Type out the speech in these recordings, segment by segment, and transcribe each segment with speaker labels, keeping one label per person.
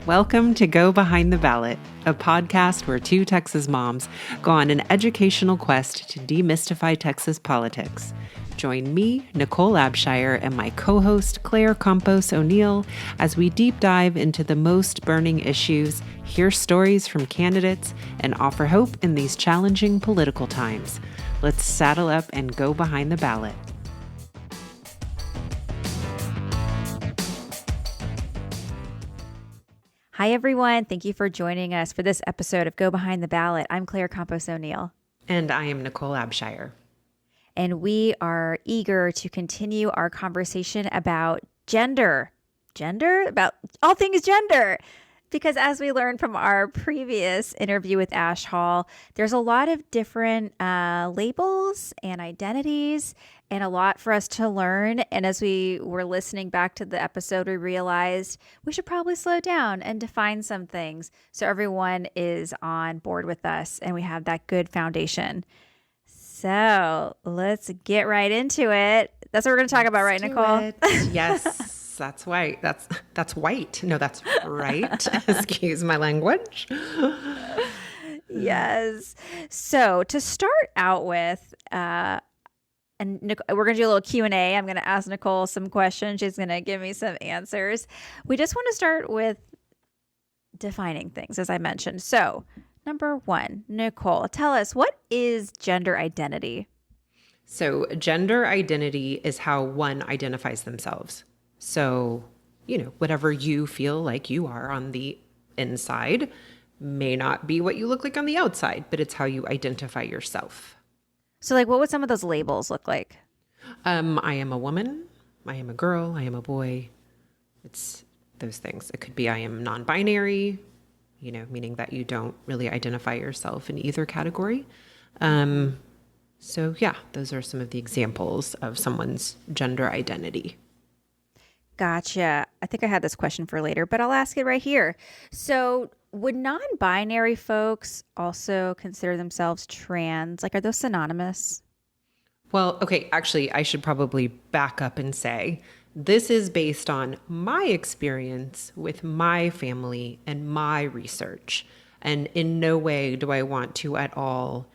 Speaker 1: Welcome to Go Behind the Ballot, a podcast where two Texas moms go on an educational quest to demystify Texas politics. Join me, Nicole Abshire, and my co-host Claire Campos O'Neill as we deep dive into the most burning issues, hear stories from candidates, and offer hope in these challenging political times. Let's saddle up and go behind the ballot.
Speaker 2: Hi, everyone. Thank you for joining us for this episode of Go Behind the Ballot. I'm Claire Campos O'Neill.
Speaker 1: And I am Nicole Abshire.
Speaker 2: And we are eager to continue our conversation about gender. About all things gender. Because as we learned from our previous interview with Ash Hall, there's a lot of different labels and identities and a lot for us to learn. And as we were listening back to the episode, we realized we should probably slow down and define some things so everyone is on board with us and we have that good foundation. So let's get right into it. That's what we're going to talk about, right, Nicole?
Speaker 1: Yes. That's white. That's white. No, that's right. Excuse my language.
Speaker 2: Yes. So to start out with, and we're going to do a little Q&A. I'm going to ask Nicole some questions. She's going to give me some answers. We just want to start with defining things, as I mentioned. So number one, Nicole, tell us, what is gender identity?
Speaker 1: So gender identity is how one identifies themselves. So, whatever you feel like you are on the inside may not be what you look like on the outside, but it's how you identify yourself.
Speaker 2: So what would some of those labels look like?
Speaker 1: I am a woman. I am a girl. I am a boy. It's those things. It could be I am non-binary, meaning that you don't really identify yourself in either category. So yeah, those are some of the examples of someone's gender identity.
Speaker 2: Gotcha. I think I had this question for later, but I'll ask it right here. So would non-binary folks also consider themselves trans? Are those synonymous?
Speaker 1: Well, okay, actually, I should probably back up and say this is based on my experience with my family and my research. And in no way do I want to at all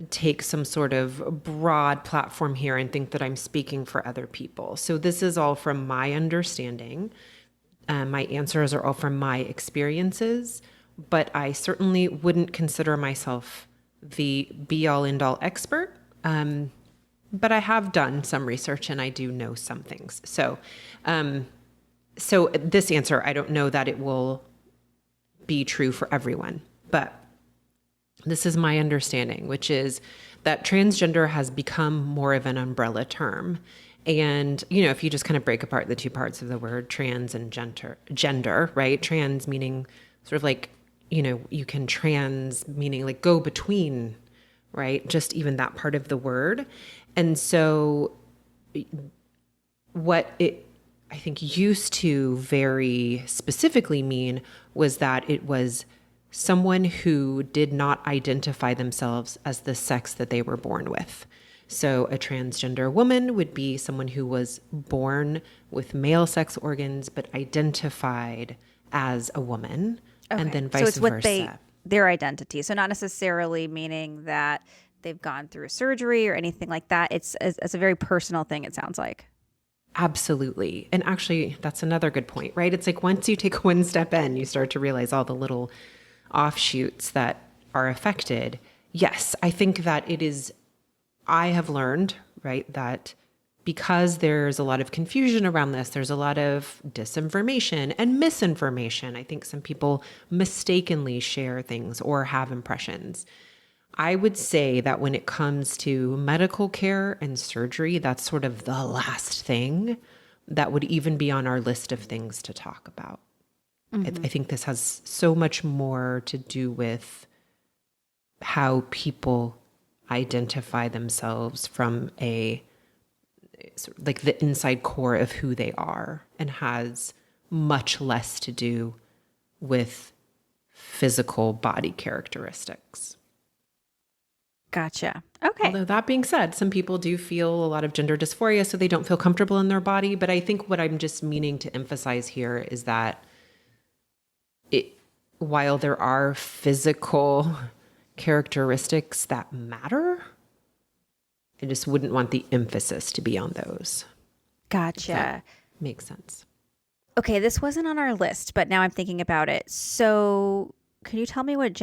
Speaker 1: take some sort of broad platform here and think that I'm speaking for other people. So this is all from my understanding. My answers are all from my experiences, but I certainly wouldn't consider myself the be-all end-all expert. But I have done some research and I do know some things. So this answer, I don't know that it will be true for everyone, but this is my understanding, which is that transgender has become more of an umbrella term. And, if you just kind of break apart the two parts of the word trans and gender, right? Trans meaning sort of you can trans meaning go between, right? Just even that part of the word. And so what it, I think, used to very specifically mean was that it was someone who did not identify themselves as the sex that they were born with. So a transgender woman would be someone who was born with male sex organs but identified as a woman, and then vice versa.
Speaker 2: So it's their identity. So not necessarily meaning that they've gone through surgery or anything like that. It's a very personal thing, it sounds like.
Speaker 1: Absolutely. And actually, that's another good point, right? It's once you take one step in, you start to realize all the little offshoots that are affected. Yes, I think that I have learned, right, that because there's a lot of confusion around this, there's a lot of disinformation and misinformation. I think some people mistakenly share things or have impressions. I would say that when it comes to medical care and surgery, that's sort of the last thing that would even be on our list of things to talk about. Mm-hmm. I think this has so much more to do with how people identify themselves from the inside core of who they are, and has much less to do with physical body characteristics.
Speaker 2: Gotcha. Okay.
Speaker 1: Although that being said, some people do feel a lot of gender dysphoria, so they don't feel comfortable in their body. But I think what I'm just meaning to emphasize here is that while there are physical characteristics that matter, I just wouldn't want the emphasis to be on those.
Speaker 2: Gotcha.
Speaker 1: Makes sense.
Speaker 2: Okay, this wasn't on our list, but now I'm thinking about it. So, can you tell me what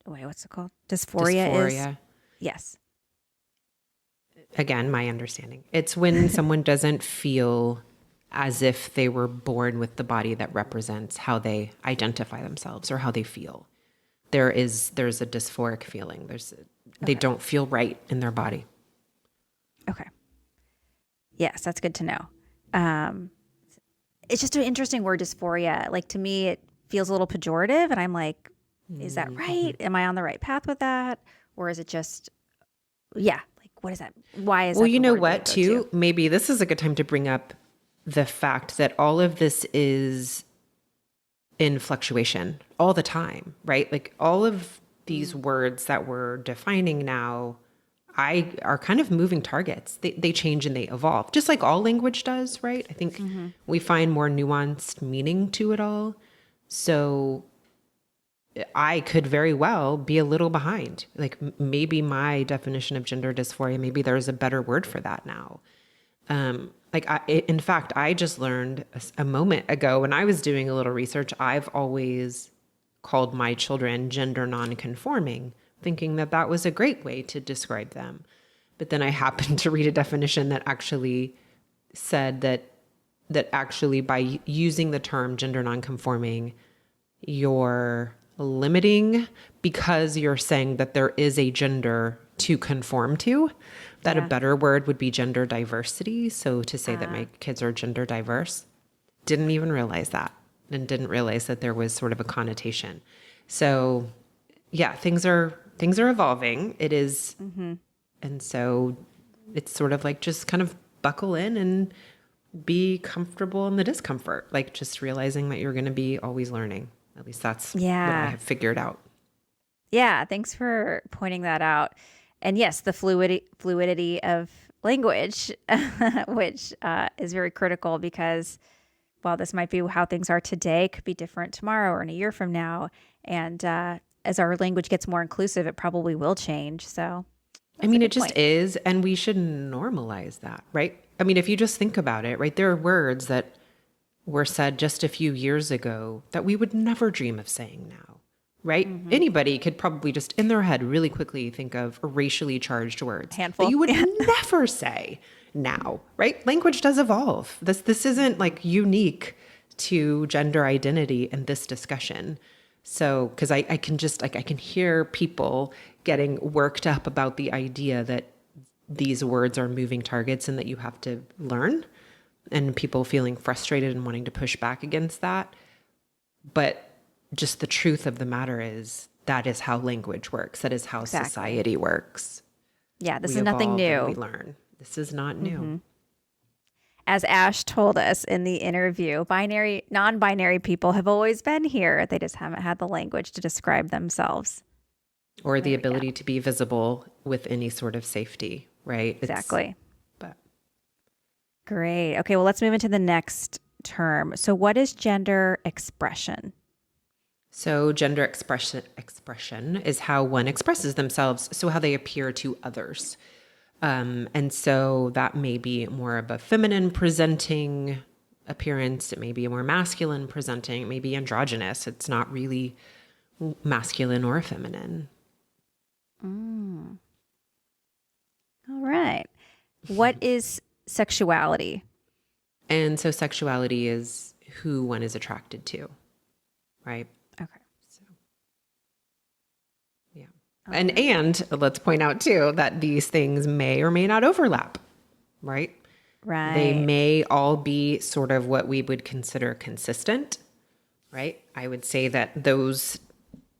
Speaker 2: what's it called? Dysphoria is? Yes.
Speaker 1: Again, my understanding. It's when someone doesn't feel as if they were born with the body that represents how they identify themselves or how they feel. There's a dysphoric feeling. They don't feel right in their body.
Speaker 2: Okay. Yes, that's good to know. It's just an interesting word, dysphoria. Like, to me, it feels a little pejorative, and I'm like, is that right? Am I on the right path with that? Or is it just, like, what is that? Why is that?
Speaker 1: Well, you know what, too? Maybe this is a good time to bring up the fact that all of this is in fluctuation all the time, right? Like, all of these words that we're defining now are kind of moving targets. They change and they evolve, just like all language does, right? I think we find more nuanced meaning to it all. So I could very well be a little behind. Like, maybe my definition of gender dysphoria, maybe there's a better word for that now. In fact, I just learned a moment ago when I was doing a little research, I've always called my children gender nonconforming, thinking that that was a great way to describe them. But then I happened to read a definition that actually said that actually by using the term gender nonconforming, you're limiting because you're saying that there is a gender to conform to, that a better word would be gender diversity. So to say that my kids are gender diverse, didn't even realize that, and didn't realize that there was sort of a connotation. So yeah, things are evolving. It is. And so it's sort of like, just kind of buckle in and be comfortable in the discomfort, like just realizing that you're going to be always learning. At least that's what I have figured out.
Speaker 2: Yeah, thanks for pointing that out. And yes, the fluidity of language, which is very critical, because while this might be how things are today, it could be different tomorrow or in a year from now. And as our language gets more inclusive, it probably will change. So,
Speaker 1: I mean, it just is, and we should normalize that, right? I mean, if you just think about it, right, there are words that were said just a few years ago that we would never dream of saying now, right? Anybody could probably just in their head really quickly think of racially charged words that you would never say now, right? Language does evolve. This isn't like unique to gender identity in this discussion. So, because I can just like, I can hear people getting worked up about the idea that these words are moving targets and that you have to learn, and people feeling frustrated and wanting to push back against that. But just the truth of the matter is that is how language works. That is how society works.
Speaker 2: Yeah, this is nothing new.
Speaker 1: We learn. This is not new.
Speaker 2: As Ash told us in the interview, non-binary people have always been here. They just haven't had the language to describe themselves.
Speaker 1: Or the ability to be visible with any sort of safety, right?
Speaker 2: Exactly. Great. Okay, well, let's move into the next term. So what is gender expression?
Speaker 1: So gender expression is how one expresses themselves, so how they appear to others. And so that may be more of a feminine presenting appearance. It may be a more masculine presenting. It may be androgynous. It's not really masculine or feminine.
Speaker 2: All right. What is sexuality?
Speaker 1: And so sexuality is who one is attracted to, right?
Speaker 2: Okay.
Speaker 1: So, yeah. And let's point out too that these things may or may not overlap, right?
Speaker 2: Right.
Speaker 1: They may all be sort of what we would consider consistent, right? I would say that those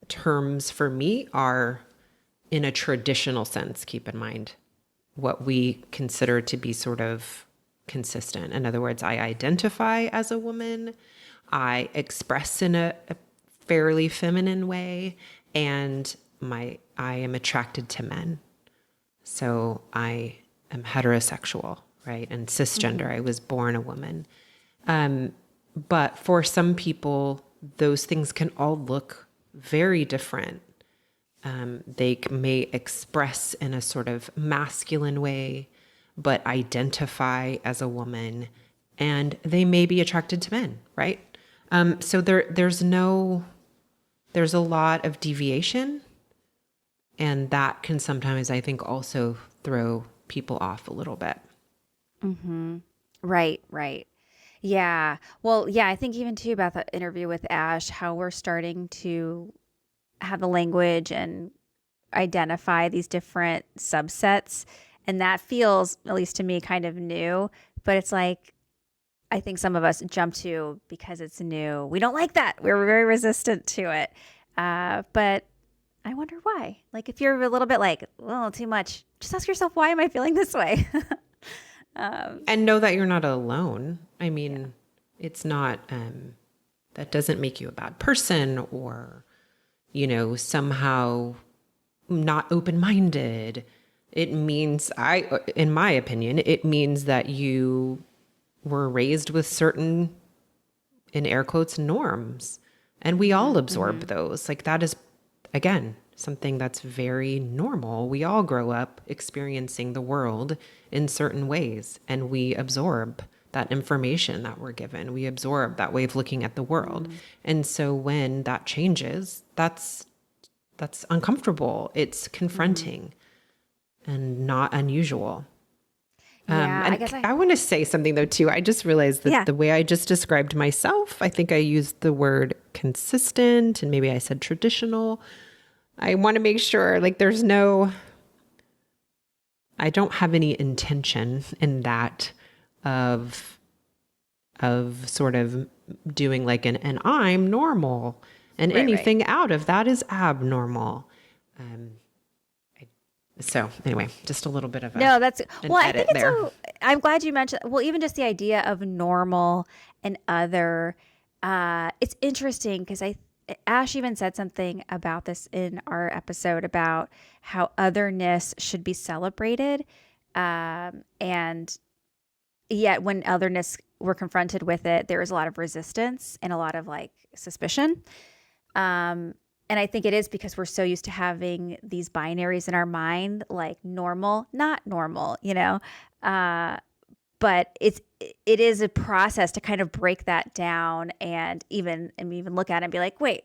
Speaker 1: terms for me are in a traditional sense, keep in mind, what we consider to be sort of consistent. In other words, I identify as a woman, I express in a fairly feminine way, and my I am attracted to men. So I am heterosexual, right? And cisgender. I was born a woman. But for some people, those things can all look very different. They may express in a sort of masculine way, but identify as a woman, and they may be attracted to men, right? So there's a lot of deviation, and that can sometimes, I think, also throw people off a little bit.
Speaker 2: Right, right. Yeah. Well, yeah, I think even too about the interview with Ash, how we're starting to have the language and identify these different subsets. And that feels, at least to me, kind of new. But it's like, I think some of us jump to because it's new. We don't like that. We're very resistant to it. But I wonder why. Like, if you're a little bit like, well, too much, just ask yourself, why am I feeling this way?
Speaker 1: And know that you're not alone. I mean, it's not, that doesn't make you a bad person or, somehow not open-minded. It means, in my opinion, it means that you were raised with certain, in air quotes, norms. And we all absorb those. Like that is, again, something that's very normal. We all grow up experiencing the world in certain ways, and we absorb that information that we're given. We absorb that way of looking at the world. And so when that changes, that's uncomfortable. It's confronting and not unusual.
Speaker 2: Yeah,
Speaker 1: And
Speaker 2: I guess
Speaker 1: I want to say something though too. I just realized that the way I just described myself, I think I used the word consistent and maybe I said traditional. I want to make sure like I don't have any intention in that of sort of doing like an I'm normal and anything out of that is abnormal. So anyway, just a little bit of
Speaker 2: no, that's
Speaker 1: an
Speaker 2: well. I
Speaker 1: edit
Speaker 2: think
Speaker 1: there.
Speaker 2: I'm glad you mentioned. Well, even just the idea of normal and other. It's interesting because Ash even said something about this in our episode about how otherness should be celebrated, and yet when otherness we're confronted with it, there is a lot of resistance and a lot of like suspicion. And I think it is because we're so used to having these binaries in our mind, like normal, not normal, but it is a process to kind of break that down and even look at it and be like, wait,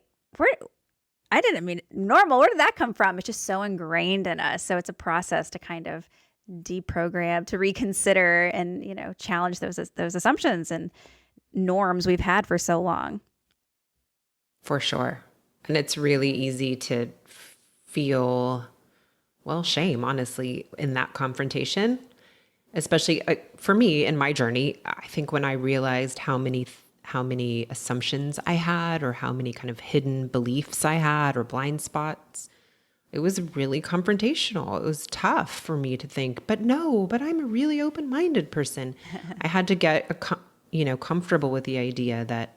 Speaker 2: I didn't mean normal. Where did that come from? It's just so ingrained in us. So it's a process to kind of deprogram, to reconsider and, challenge those assumptions and norms we've had for so long.
Speaker 1: For sure. And it's really easy to feel, well, shame, honestly, in that confrontation, especially for me in my journey. I think when I realized how many assumptions I had or how many kind of hidden beliefs I had or blind spots, it was really confrontational. It was tough for me to think, but I'm a really open-minded person. I had to get, comfortable with the idea that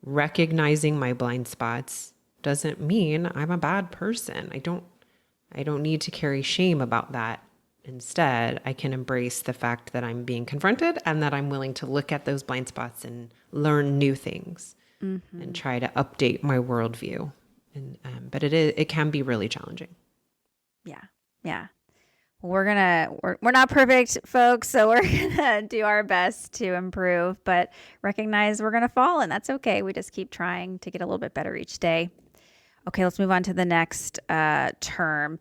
Speaker 1: recognizing my blind spots doesn't mean I'm a bad person. I don't need to carry shame about that. Instead, I can embrace the fact that I'm being confronted and that I'm willing to look at those blind spots and learn new things and try to update my worldview. And but it can be really challenging.
Speaker 2: Yeah. Yeah. We're not perfect, folks, so we're gonna do our best to improve, but recognize we're gonna fall, and that's okay. We just keep trying to get a little bit better each day. Okay, let's move on to the next term.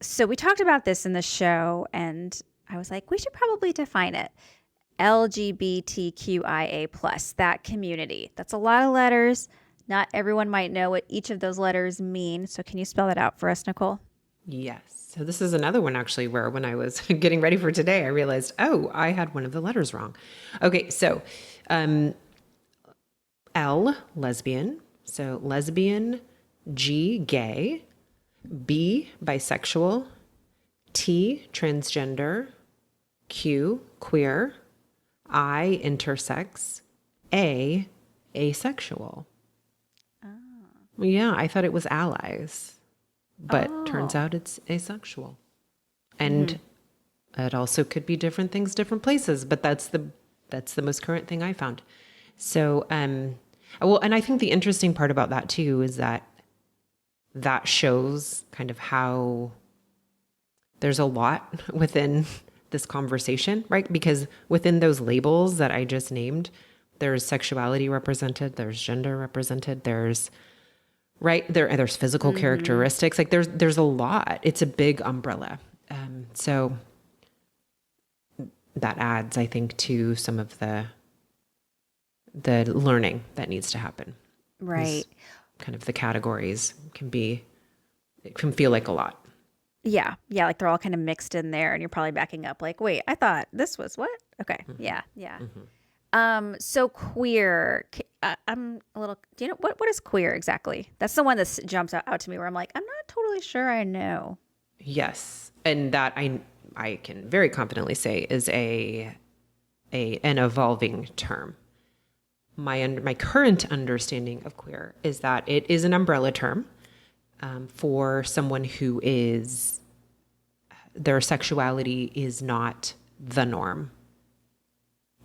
Speaker 2: So we talked about this in the show, and I was like, we should probably define it. LGBTQIA plus, that community. That's a lot of letters. Not everyone might know what each of those letters mean. So can you spell that out for us, Nicole?
Speaker 1: Yes. So this is another one actually where when I was getting ready for today, I realized, I had one of the letters wrong. Okay. So, L, lesbian. So lesbian, G, gay, B, bisexual, T, transgender, Q, queer, I, intersex, A, asexual. Oh. Yeah, I thought it was allies. but turns out it's asexual. And it also could be different things, different places, but that's the most current thing I found. So, well, and I think the interesting part about that too is that shows kind of how there's a lot within this conversation, right? Because within those labels that I just named, there's sexuality represented, there's gender represented, there's there's physical characteristics. Like there's a lot. It's a big umbrella. So that adds, I think, to some of the learning that needs to happen.
Speaker 2: Right.
Speaker 1: Kind of the categories it can feel like a lot.
Speaker 2: Yeah. Yeah. Like they're all kind of mixed in there and you're probably backing up like, wait, I thought this was what? Okay. Yeah. Yeah. So queer, I'm a little, do you know, what is queer exactly? That's the one that jumps out to me where I'm like, I'm not totally sure I know.
Speaker 1: Yes. And that I can very confidently say is an evolving term. My current understanding of queer is that it is an umbrella term for someone who their sexuality is not the norm.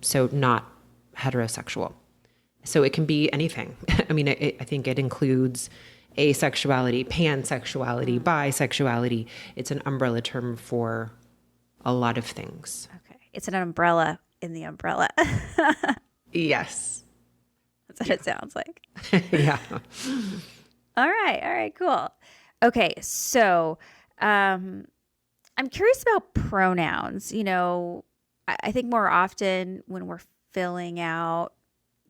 Speaker 1: So not heterosexual. So it can be anything. I mean, I think it includes asexuality, pansexuality, bisexuality. It's an umbrella term for a lot of things.
Speaker 2: Okay. It's an umbrella in the umbrella.
Speaker 1: Yes.
Speaker 2: That's what it sounds like.
Speaker 1: Yeah.
Speaker 2: All right. All right. Cool. Okay. So I'm curious about pronouns. You know, I think more often when we're filling out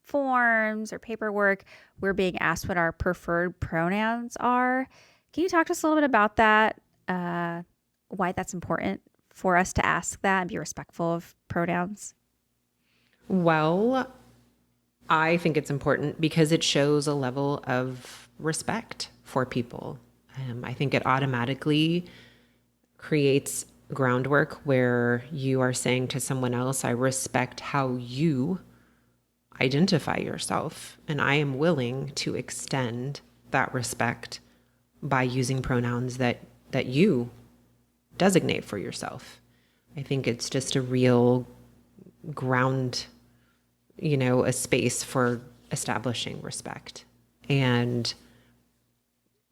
Speaker 2: forms or paperwork, we're being asked what our preferred pronouns are. Can you talk to us a little bit about that? Why that's important for us to ask that and be respectful of pronouns?
Speaker 1: Well, I think it's important because it shows a level of respect for people. I think it automatically creates groundwork where you are saying to someone else, I respect how you identify yourself, and I am willing to extend that respect by using pronouns that you designate for yourself. I think it's just a real ground, a space for establishing respect. And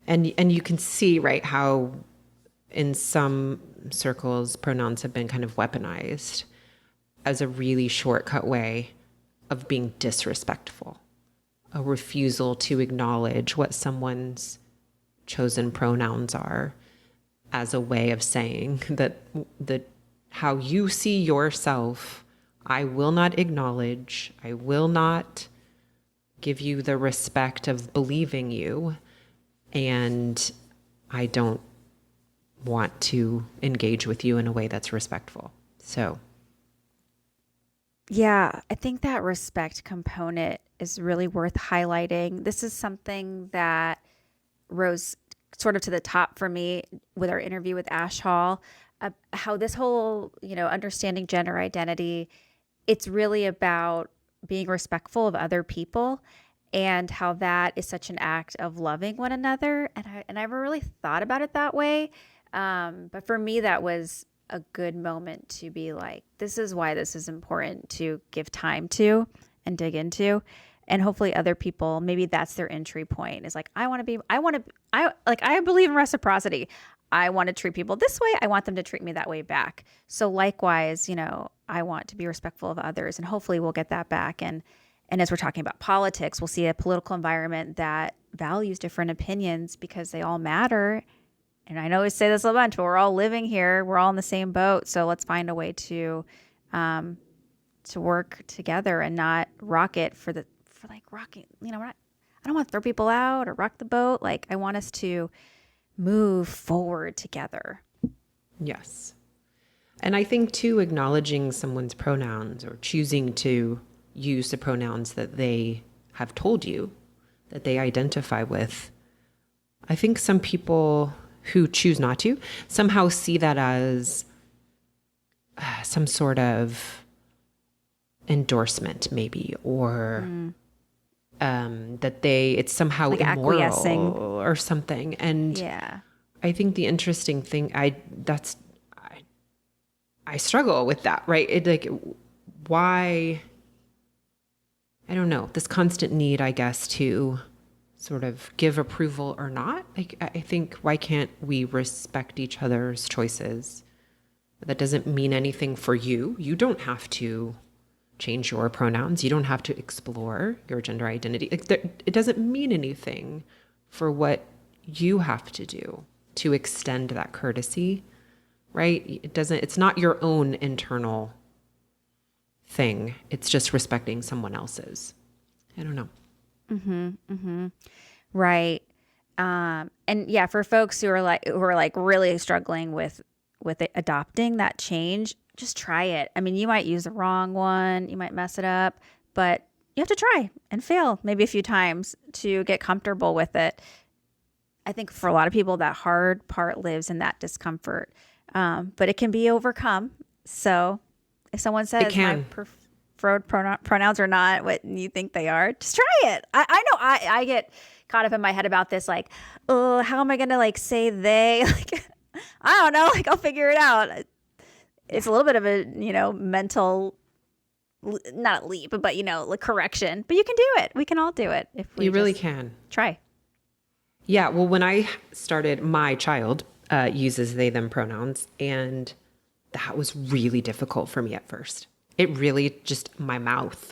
Speaker 1: you can see, right, how in some circles pronouns have been kind of weaponized as a really shortcut way of being disrespectful, a refusal to acknowledge what someone's chosen pronouns are as a way of saying that how you see yourself, I will not acknowledge, I will not give you the respect of believing you, and I don't want to engage with you in a way that's respectful. So
Speaker 2: yeah, I think that respect component is really worth highlighting. This is something that rose sort of to the top for me with our interview with Ash Hall, how this whole, understanding gender identity, it's really about being respectful of other people and how that is such an act of loving one another. And I never really thought about it that way. But for me, that was a good moment to be like, this is why this is important to give time to and dig into. And hopefully other people, maybe that's their entry point is like, I believe in reciprocity. I want to treat people this way. I want them to treat me that way back. So likewise, I want to be respectful of others, and hopefully we'll get that back. And as we're talking about politics, we'll see a political environment that values different opinions because they all matter. And I know we say this a bunch, but we're all living here. We're all in the same boat. So let's find a way to work together and not rocket for rocking. I don't want to throw people out or rock the boat. Like, I want us to move forward together.
Speaker 1: yes. And I think too, acknowledging someone's pronouns or choosing to use the pronouns that they have told you that they identify with. I think some people who choose not to somehow see that as some sort of endorsement maybe, or that it's somehow
Speaker 2: like
Speaker 1: immoral
Speaker 2: acquiescing
Speaker 1: or something. And
Speaker 2: yeah,
Speaker 1: I think the interesting thing, I struggle with that, right? It like, why, I don't know, this constant need, I guess, to sort of give approval or not. Like, I think, why can't we respect each other's choices? That doesn't mean anything for you. You don't have to change your pronouns. You don't have to explore your gender identity. It doesn't mean anything for what you have to do to extend that courtesy, right? It's not your own internal thing. It's just respecting someone else's. I don't know.
Speaker 2: Right. And yeah, for folks who are like really struggling with adopting that change, just try it. I mean, you might use the wrong one, you might mess it up, but you have to try and fail maybe a few times to get comfortable with it. I think for a lot of people, that hard part lives in that discomfort, but it can be overcome. So if someone says my preferred pronouns are not what you think they are, just try it. I know I get caught up in my head about this, like, oh, how am I going to like say they? Like, I don't know, like I'll figure it out. It's a little bit of a, mental, not a leap, but like correction, but you can do it. We can all do it. If we
Speaker 1: really can.
Speaker 2: Try.
Speaker 1: Yeah. Well, when I started, my child uses they, them pronouns, and that was really difficult for me at first. It really just, my mouth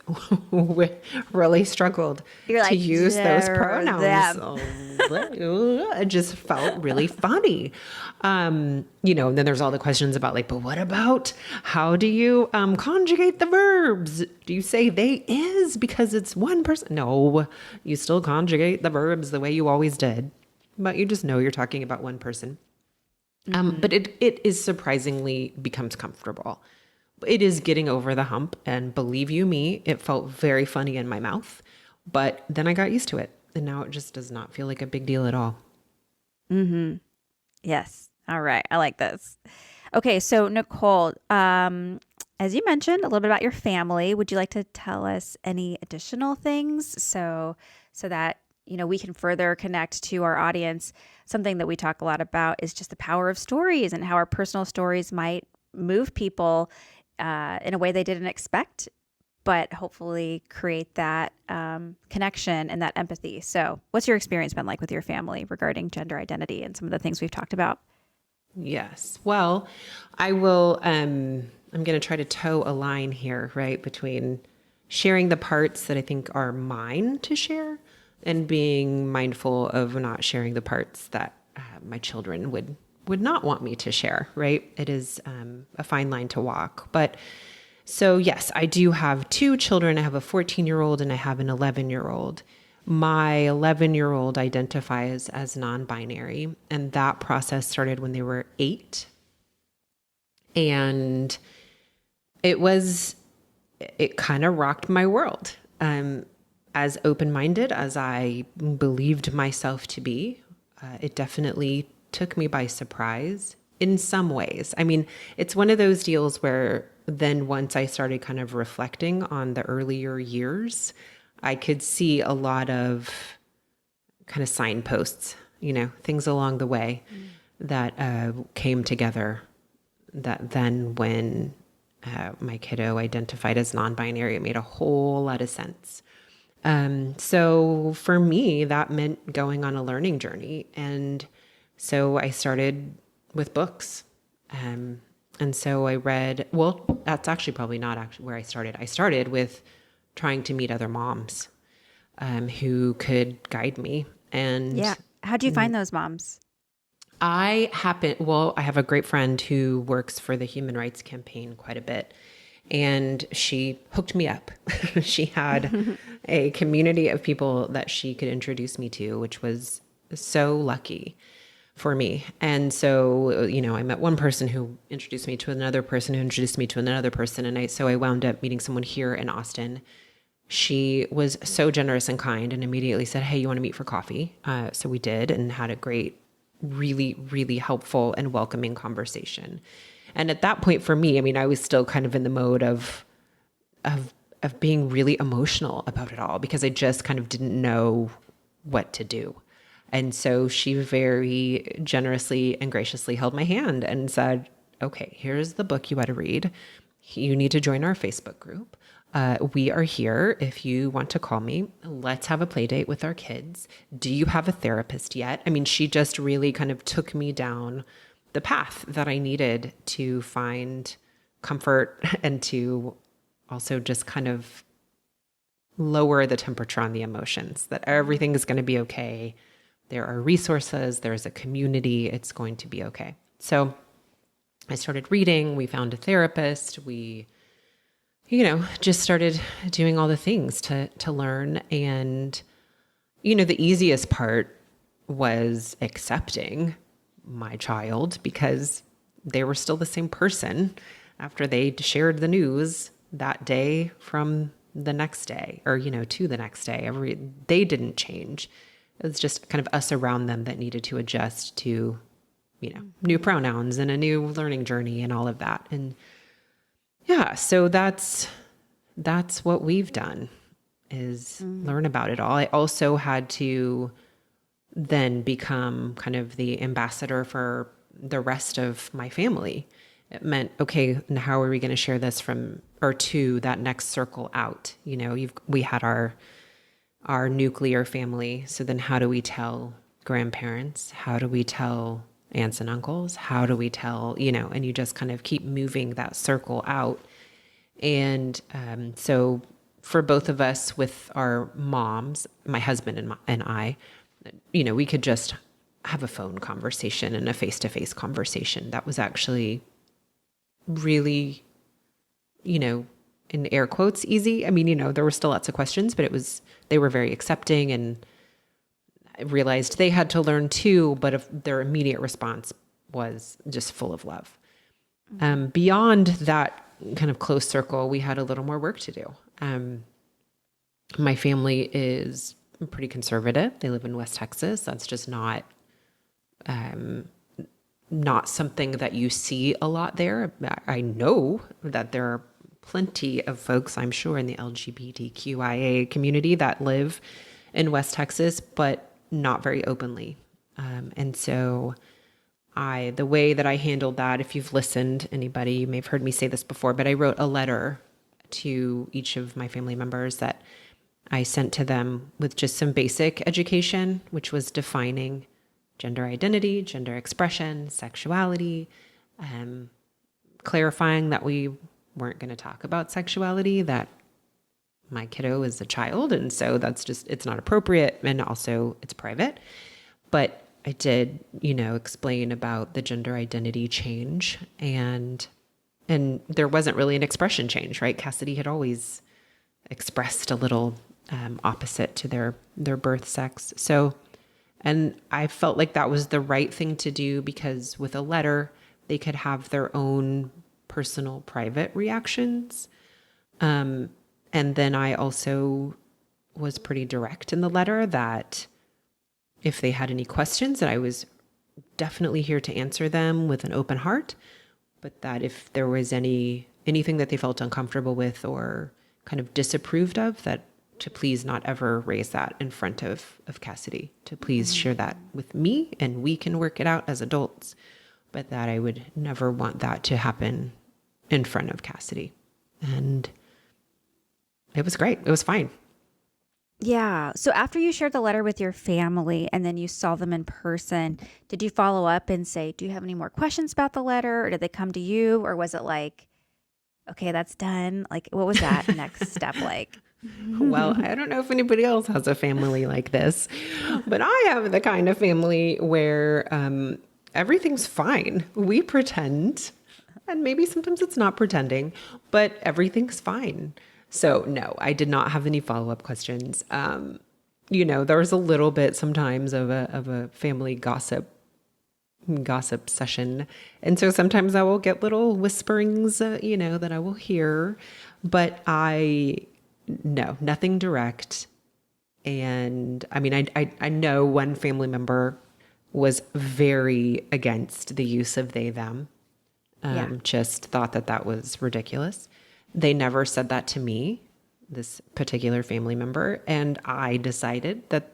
Speaker 1: really struggled to use those pronouns. It just felt really funny. And then there's all the questions about like, but what about, how do you conjugate the verbs? Do you say they is because it's one person? No, you still conjugate the verbs the way you always did, but you just know you're talking about one person. But it is surprisingly becomes comfortable. It is getting over the hump, and believe you me, it felt very funny in my mouth, but then I got used to it, and now it just does not feel like a big deal at all.
Speaker 2: Yes. All right. I like this. Okay. So Nicole, as you mentioned a little bit about your family, would you like to tell us any additional things so that, we can further connect to our audience? Something that we talk a lot about is just the power of stories and how our personal stories might move people in a way they didn't expect, but hopefully create that connection and that empathy. So what's your experience been like with your family regarding gender identity and some of the things we've talked about?
Speaker 1: Yes. Well, I will, I'm going to try to toe a line here, right, between sharing the parts that I think are mine to share and being mindful of not sharing the parts that my children would not want me to share, right? It is a fine line to walk. But so yes, I do have two children. I have a 14-year-old and I have an 11-year-old. My 11-year-old identifies as non-binary, and that process started when they were 8. And it kind of rocked my world. As open-minded as I believed myself to be, it definitely took me by surprise in some ways. I mean, it's one of those deals where then once I started kind of reflecting on the earlier years, I could see a lot of kind of signposts, things along the way that came together, that then when my kiddo identified as non-binary, it made a whole lot of sense. So for me, that meant going on a learning journey. And so I started with books. And so I read, well, that's actually probably not actually where I started. I started with trying to meet other moms who could guide me. And
Speaker 2: yeah. How do you find those moms?
Speaker 1: I have a great friend who works for the Human Rights Campaign quite a bit. And she hooked me up. She had a community of people that she could introduce me to, which was so lucky for me. And so, I met one person who introduced me to another person who introduced me to another person. And so I wound up meeting someone here in Austin. She was so generous and kind and immediately said, hey, you want to meet for coffee? So we did and had a great, really, really helpful and welcoming conversation. And at that point for me, I mean, I was still kind of in the mode of being really emotional about it all because I just kind of didn't know what to do. And so she very generously and graciously held my hand and said, okay, here's the book you ought to read. You need to join our Facebook group. We are here. If you want to call me, let's have a play date with our kids. Do you have a therapist yet? I mean, she just really kind of took me down the path that I needed to find comfort and to also just kind of lower the temperature on the emotions, that everything is going to be okay. There are resources, there's a community, it's going to be okay. So I started reading, we found a therapist, we, just started doing all the things to learn. And, the easiest part was accepting my child because they were still the same person after they shared the news that day from the next day or, to the next day. They didn't change. It was just kind of us around them that needed to adjust to, new pronouns and a new learning journey and all of that. And yeah, so that's what we've done is learn about it all. I also had to then become kind of the ambassador for the rest of my family. It meant, okay, and how are we going to share this to that next circle out? We had our nuclear family. So then how do we tell grandparents? How do we tell aunts and uncles? How do we tell, and you just kind of keep moving that circle out. And so for both of us with our moms, my husband and I, we could just have a phone conversation and a face-to-face conversation. That was actually really, in air quotes, easy. I mean, there were still lots of questions, but they were very accepting, and I realized they had to learn too, but their immediate response was just full of love. Beyond that kind of close circle, we had a little more work to do. My family is pretty conservative. They live in West Texas. That's just not something that you see a lot there. I know that there are plenty of folks, I'm sure, in the LGBTQIA community that live in West Texas, but not very openly. And so the way that I handled that, if you've listened, anybody, you may have heard me say this before, but I wrote a letter to each of my family members that I sent to them with just some basic education, which was defining gender identity, gender expression, sexuality, clarifying that we weren't going to talk about sexuality, that my kiddo is a child, and so it's not appropriate, and also it's private. But I did, explain about the gender identity change, and there wasn't really an expression change, right? Cassidy had always expressed a little opposite to their birth sex. So, and I felt like that was the right thing to do because with a letter, they could have their own personal, private reactions. And then I also was pretty direct in the letter that if they had any questions, that I was definitely here to answer them with an open heart, but that if there was anything that they felt uncomfortable with or kind of disapproved of, that to please not ever raise that in front of Cassidy, to please share that with me and we can work it out as adults, but that I would never want that to happen in front of Cassidy. And it was great. It was fine.
Speaker 2: Yeah. So after you shared the letter with your family and then you saw them in person, did you follow up and say, do you have any more questions about the letter? Or did they come to you? Or was it like, okay, that's done? Like, what was that next step like?
Speaker 1: Well, I don't know if anybody else has a family like this, but I have the kind of family where everything's fine. We pretend, and maybe sometimes it's not pretending, but everything's fine. So no, I did not have any follow-up questions. There was a little bit sometimes of a family gossip session. And so sometimes I will get little whisperings, that I will hear, but no, nothing direct. And I mean, I know one family member was very against the use of they, them, just thought that was ridiculous. They never said that to me, this particular family member. And I decided that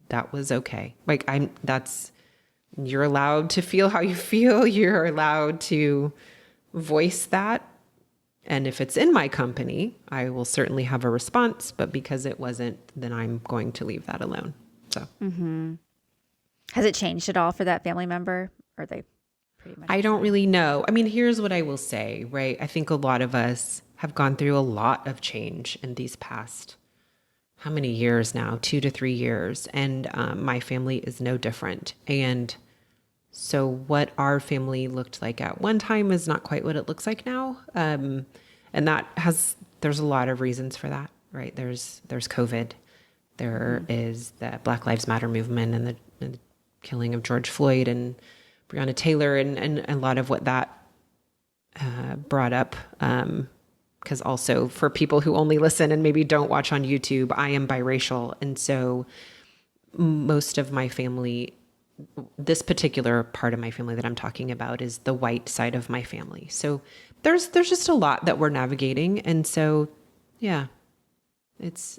Speaker 1: that was okay. Like you're allowed to feel how you feel. You're allowed to voice that. And if it's in my company, I will certainly have a response, but because it wasn't, then I'm going to leave that alone. So
Speaker 2: Has it changed at all for that family member? Or are they pretty much
Speaker 1: I
Speaker 2: the
Speaker 1: don't
Speaker 2: same?
Speaker 1: really know. I mean, here's what I will say, right? I think a lot of us have gone through a lot of change in these past, how many years now? 2 to 3 years. And my family is no different. And so what our family looked like at one time is not quite what it looks like now. And there's a lot of reasons for that, right? There's COVID. There is the Black Lives Matter movement and the killing of George Floyd and Breonna Taylor and a lot of what that brought up. Because also for people who only listen and maybe don't watch on YouTube, I am biracial. And so most of my family, this particular part of my family that I'm talking about is the white side of my family. So there's just a lot that we're navigating. And so, yeah, it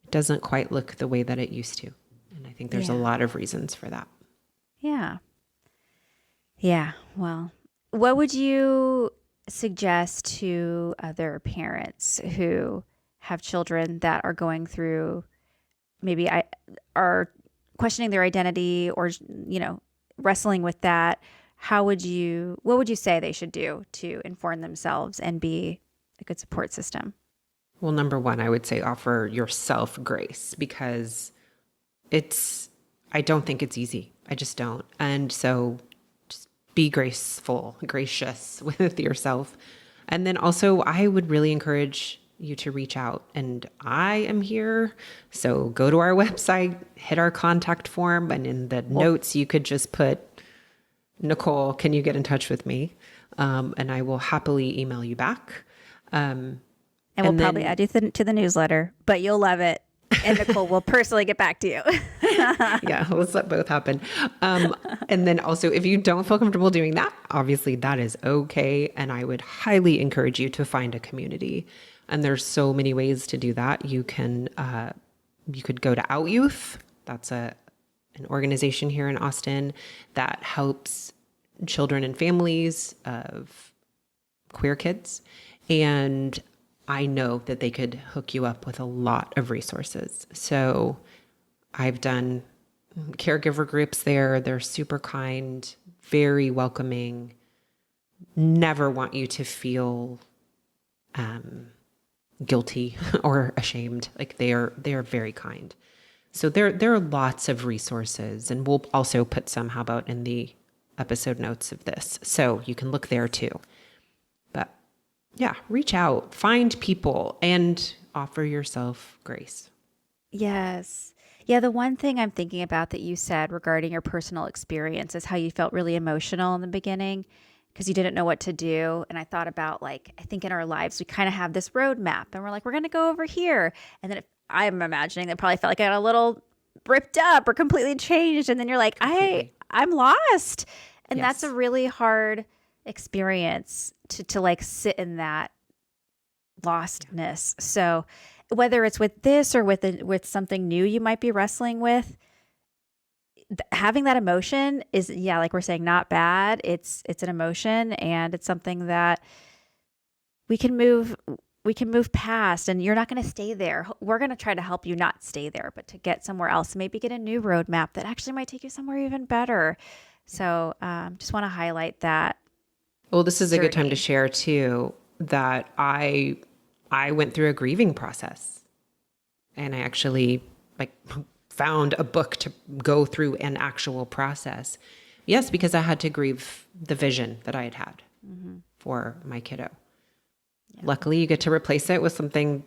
Speaker 1: doesn't quite look the way that it used to. And I think there's a lot of reasons for that.
Speaker 2: Yeah. Yeah. Well, what would you suggest to other parents who have children that are going through maybe are questioning their identity or, wrestling with that? What would you say they should do to inform themselves and be a good support system?
Speaker 1: Well, number one, I would say offer yourself grace because I don't think it's easy. I just don't. And so just be gracious with yourself. And then also I would really encourage you to reach out, and I am here. So go to our website, hit our contact form, and in the notes, you could just put, Nicole, can you get in touch with me? And I will happily email you back.
Speaker 2: And we'll probably add you to the newsletter, but you'll love it. And Nicole will personally get back to you.
Speaker 1: Yeah, let's let both happen. And then also, if you don't feel comfortable doing that, obviously that is okay. And I would highly encourage you to find a community. And there's so many ways to do that. You could go to Out Youth. That's an organization here in Austin that helps children and families of queer kids. And I know that they could hook you up with a lot of resources. So I've done caregiver groups there. They're super kind, very welcoming, never want you to feel guilty or ashamed. Like they are very kind. So there are lots of resources, and we'll also put some, how about in the episode notes of this. So you can look there too. But yeah, reach out, find people, and offer yourself grace.
Speaker 2: Yes. Yeah, the one thing I'm thinking about that you said regarding your personal experience is how you felt really emotional in the beginning because you didn't know what to do. And I thought about I think in our lives, we kind of have this roadmap and we're like, we're going to go over here. And then I'm imagining that probably felt like I got a little ripped up or completely changed. And then you're like, I'm lost. And
Speaker 1: Yes.
Speaker 2: that's a really hard experience to sit in that lostness. So whether it's with this or with something new you might be wrestling with, having that emotion is, like we're saying, not bad. It's an emotion, and it's something that we can move past, and you're not going to stay there. We're going to try to help you not stay there, but to get somewhere else, maybe get a new roadmap that actually might take you somewhere even better. So just want to highlight that.
Speaker 1: Well, this is a good time to share too, that I went through a grieving process, and I actually found a book to go through an actual process. Yes, because I had to grieve the vision that I had had for my kiddo. Yeah. Luckily, you get to replace it with something,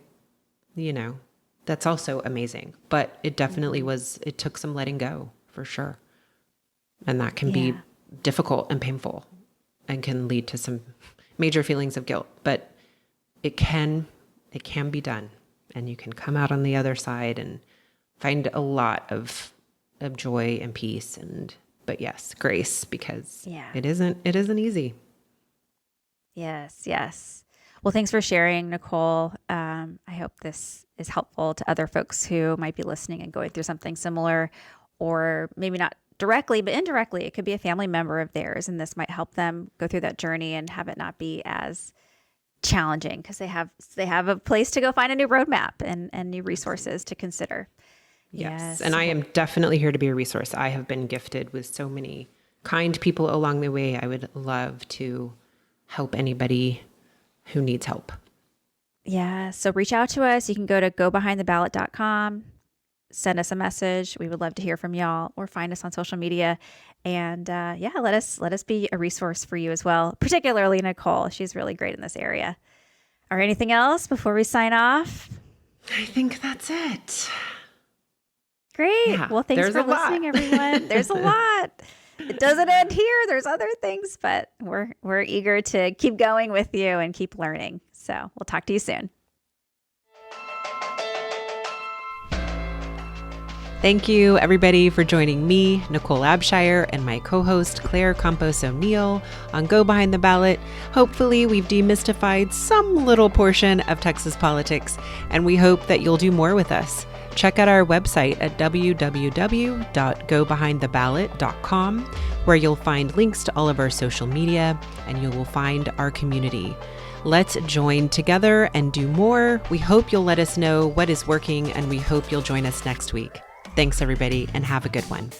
Speaker 1: that's also amazing. But it definitely it took some letting go for sure. And that can be difficult and painful and can lead to some major feelings of guilt. But it can be done, and you can come out on the other side and find a lot of joy and peace, but yes, grace, because it isn't easy.
Speaker 2: Yes. Well, thanks for sharing, Nicole. I hope this is helpful to other folks who might be listening and going through something similar, or maybe not directly, but indirectly. It could be a family member of theirs, and this might help them go through that journey and have it not be as challenging because they have a place to go find a new roadmap and new resources to consider.
Speaker 1: Yes. And I am definitely here to be a resource. I have been gifted with so many kind people along the way. I would love to help anybody who needs help.
Speaker 2: Yeah. So reach out to us. You can go to gobehindtheballot.com, send us a message. We would love to hear from y'all, or find us on social media. And let us be a resource for you as well, particularly Nicole. She's really great in this area. Or anything else before we sign off?
Speaker 1: I think that's it.
Speaker 2: Great.
Speaker 1: Yeah,
Speaker 2: well, thanks for listening, everyone. There's a lot. It doesn't end here. There's other things, but we're eager to keep going with you and keep learning. So we'll talk to you soon.
Speaker 1: Thank you, everybody, for joining me, Nicole Abshire, and my co-host, Claire Campos O'Neill, on Go Behind the Ballot. Hopefully, we've demystified some little portion of Texas politics, and we hope that you'll do more with us. Check out our website at www.gobehindtheballot.com, where you'll find links to all of our social media, and you will find our community. Let's join together and do more. We hope you'll let us know what is working, and we hope you'll join us next week. Thanks, everybody, and have a good one.